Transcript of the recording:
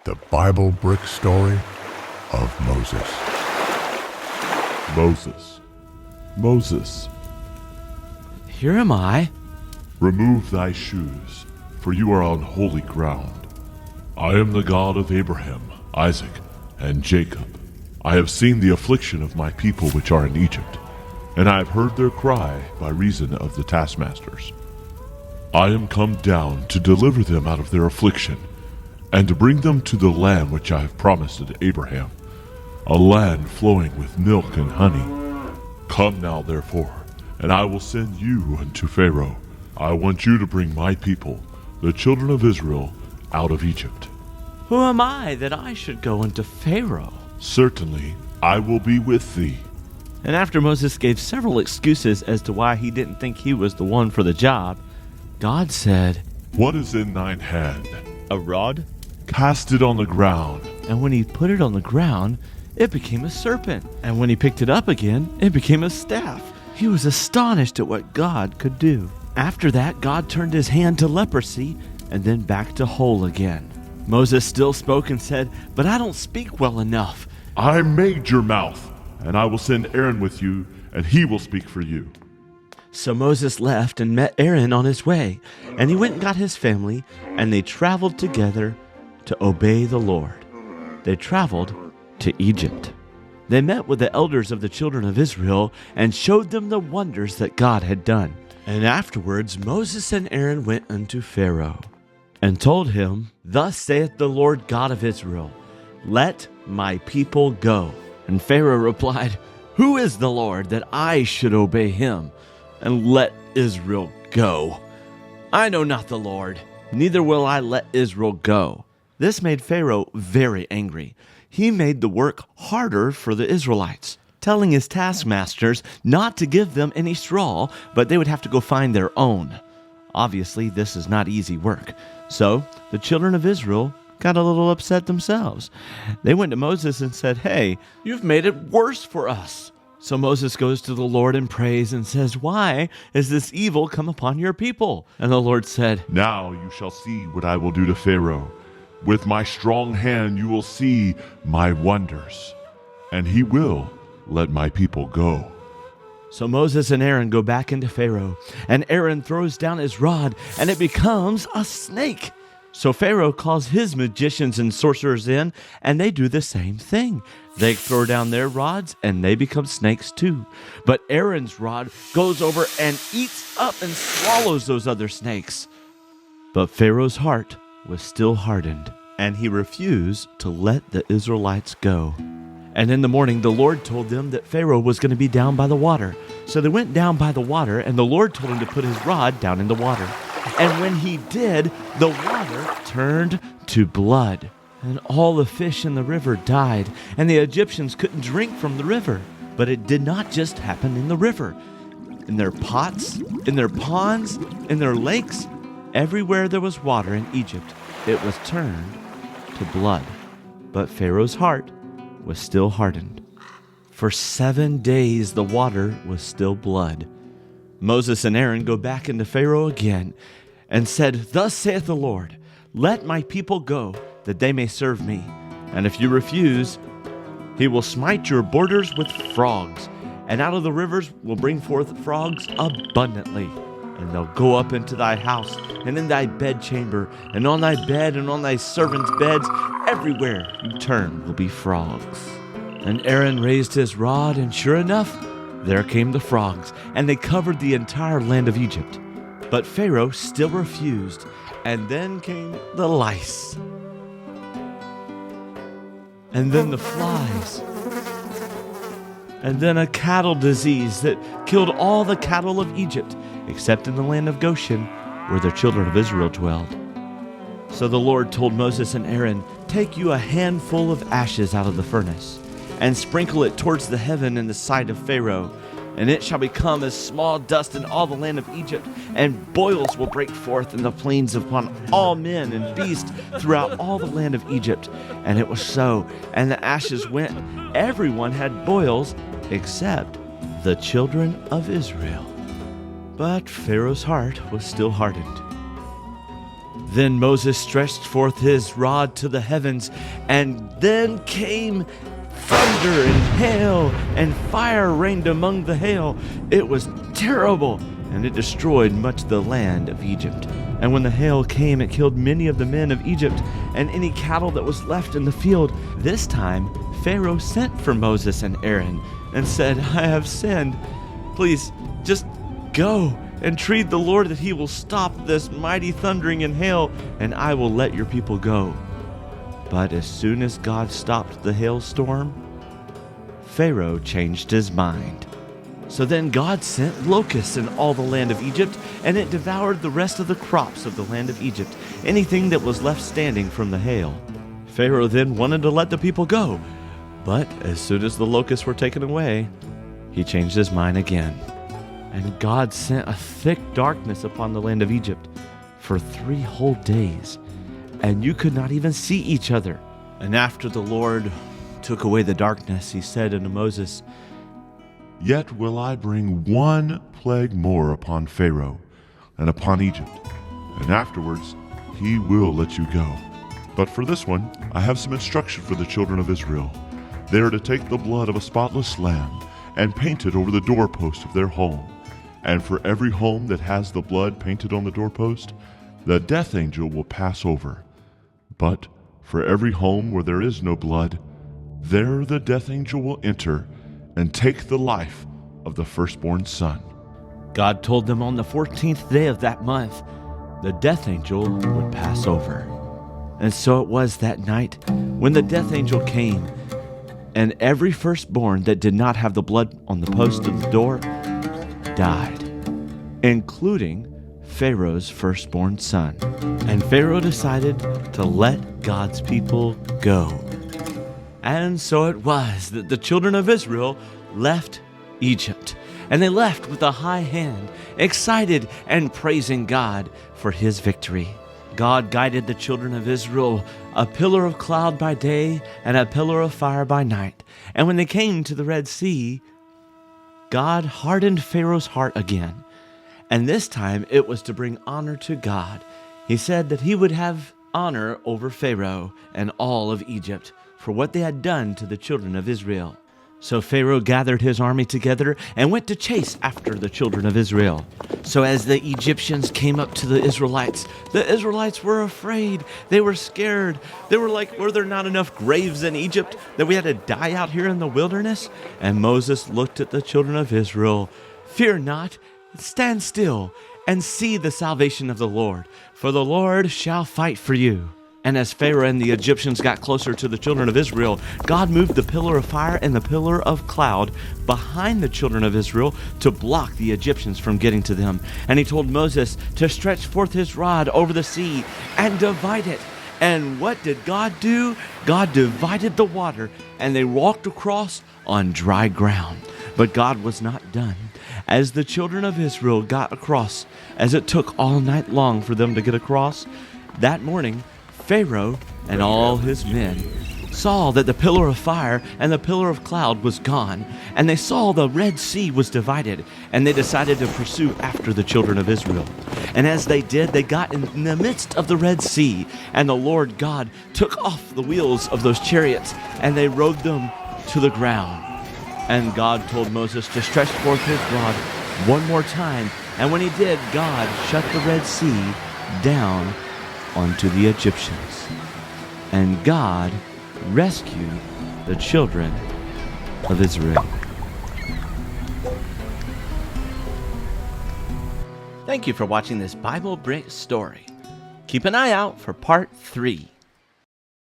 the Bible brick story of Moses. Moses, Here am I. remove thy shoes, for you are on holy ground. I am the God of Abraham, Isaac, and Jacob. I have seen the affliction of my people which are in Egypt, and I have heard their cry by reason of the taskmasters. I am come down to deliver them out of their affliction, and to bring them to the land which I have promised to Abraham, a land flowing with milk and honey. Come now, therefore, and I will send you unto Pharaoh. I want you to bring my people, the children of Israel, out of Egypt. Who am I that I should go unto Pharaoh? Certainly, I will be with thee. And after Moses gave several excuses as to why he didn't think he was the one for the job, God said, What is in thine hand? A rod? Cast it on the ground. And when he put it on the ground, it became a serpent. And when he picked it up again, it became a staff. He was astonished at what God could do. After that, God turned his hand to leprosy and then back to whole again. Moses still spoke and said, But I don't speak well enough. I made your mouth, and I will send Aaron with you, and he will speak for you. So Moses left and met Aaron on his way, and he went and got his family, and they traveled together to obey the Lord. They traveled to Egypt. They met with the elders of the children of Israel and showed them the wonders that God had done. And afterwards Moses and Aaron went unto Pharaoh and told him, Thus saith the Lord God of Israel, Let my people go. And Pharaoh replied, Who is the Lord that I should obey him and let Israel go? I know not the Lord, neither will I let Israel go. This made Pharaoh very angry. He made the work harder for the Israelites, telling his taskmasters not to give them any straw, but they would have to go find their own. Obviously, this is not easy work. So the children of Israel got a little upset themselves. They went to Moses and said, Hey, you've made it worse for us. So Moses goes to the Lord and prays and says, Why has this evil come upon your people? And the Lord said, Now you shall see what I will do to Pharaoh. With my strong hand you will see my wonders, and he will let my people go. So Moses and Aaron go back into Pharaoh, and Aaron throws down his rod, and it becomes a snake. So Pharaoh calls his magicians and sorcerers in, and they do the same thing. They throw down their rods, and they become snakes too. But Aaron's rod goes over and eats up and swallows those other snakes. But Pharaoh's heart was still hardened, and he refused to let the Israelites go. And in the morning, the Lord told them that Pharaoh was going to be down by the water. So they went down by the water, and the Lord told him to put his rod down in the water. And when he did, the water turned to blood. And all the fish in the river died, and the Egyptians couldn't drink from the river. But it did not just happen in the river. In their pots, in their ponds, in their lakes, everywhere there was water in Egypt, it was turned to blood. But Pharaoh's heart was still hardened. For 7 days the water was still blood. Moses and Aaron go back into Pharaoh again and said, Thus saith the Lord, Let my people go, that they may serve me. And if you refuse, he will smite your borders with frogs, and out of the rivers will bring forth frogs abundantly. And they'll go up into thy house, and in thy bedchamber, and on thy bed, and on thy servants' beds, everywhere you turn will be frogs. And Aaron raised his rod, and sure enough, there came the frogs, and they covered the entire land of Egypt. But Pharaoh still refused, and then came the lice. And then the flies. And then a cattle disease that killed all the cattle of Egypt, except in the land of Goshen, where the children of Israel dwelled. So the Lord told Moses and Aaron, Take you a handful of ashes out of the furnace, and sprinkle it towards the heaven in the sight of Pharaoh, and it shall become as small dust in all the land of Egypt, and boils will break forth in the plains upon all men and beasts throughout all the land of Egypt. And it was so, and the ashes went. Everyone had boils, except the children of Israel. But Pharaoh's heart was still hardened. Then Moses stretched forth his rod to the heavens, and then came thunder and hail, and fire rained among the hail. It was terrible, and it destroyed much of the land of Egypt. And when the hail came, it killed many of the men of Egypt, and any cattle that was left in the field. This time Pharaoh sent for Moses and Aaron, and said, I have sinned. Please, just go. Entreat the Lord that he will stop this mighty thundering and hail, and I will let your people go. But as soon as God stopped the hailstorm, Pharaoh changed his mind. So then God sent locusts in all the land of Egypt, and it devoured the rest of the crops of the land of Egypt, anything that was left standing from the hail. Pharaoh then wanted to let the people go, but as soon as the locusts were taken away, he changed his mind again. And God sent a thick darkness upon the land of Egypt for 3 whole days, and you could not even see each other. And after the Lord took away the darkness, he said unto Moses, Yet will I bring one plague more upon Pharaoh and upon Egypt, and afterwards he will let you go. But for this one I have some instruction for the children of Israel. They are to take the blood of a spotless lamb and paint it over the doorpost of their home. And for every home that has the blood painted on the doorpost, the death angel will pass over. But for every home where there is no blood, there the death angel will enter and take the life of the firstborn son. God told them on the 14th day of that month, the death angel would pass over. And so it was that night when the death angel came, and every firstborn that did not have the blood on the post of the door died, including Pharaoh's firstborn son. And Pharaoh decided to let God's people go. And so it was that the children of Israel left Egypt, and they left with a high hand, excited and praising God for his victory. God guided the children of Israel, a pillar of cloud by day and a pillar of fire by night. And when they came to the Red Sea, God hardened Pharaoh's heart again, and this time it was to bring honor to God. He said that he would have honor over Pharaoh and all of Egypt for what they had done to the children of Israel. So Pharaoh gathered his army together and went to chase after the children of Israel. So as the Egyptians came up to the Israelites were afraid. They were scared. They were like, were there not enough graves in Egypt that we had to die out here in the wilderness? And Moses looked at the children of Israel. Fear not, stand still, and see the salvation of the Lord, for the Lord shall fight for you. And as Pharaoh and the Egyptians got closer to the children of Israel, God moved the pillar of fire and the pillar of cloud behind the children of Israel to block the Egyptians from getting to them. And he told Moses to stretch forth his rod over the sea and divide it. And what did God do? God divided the water, and they walked across on dry ground. But God was not done. As the children of Israel got across, as it took all night long for them to get across, that morning Pharaoh and all his men saw that the pillar of fire and the pillar of cloud was gone, and they saw the Red Sea was divided, and they decided to pursue after the children of Israel. And as they did, they got in the midst of the Red Sea, and the Lord God took off the wheels of those chariots, and they rode them to the ground. And God told Moses to stretch forth his rod one more time, and when he did, God shut the Red Sea down onto the Egyptians. And God rescued the children of Israel. Thank you for watching this Bible Brick story. Keep an eye out for part 3.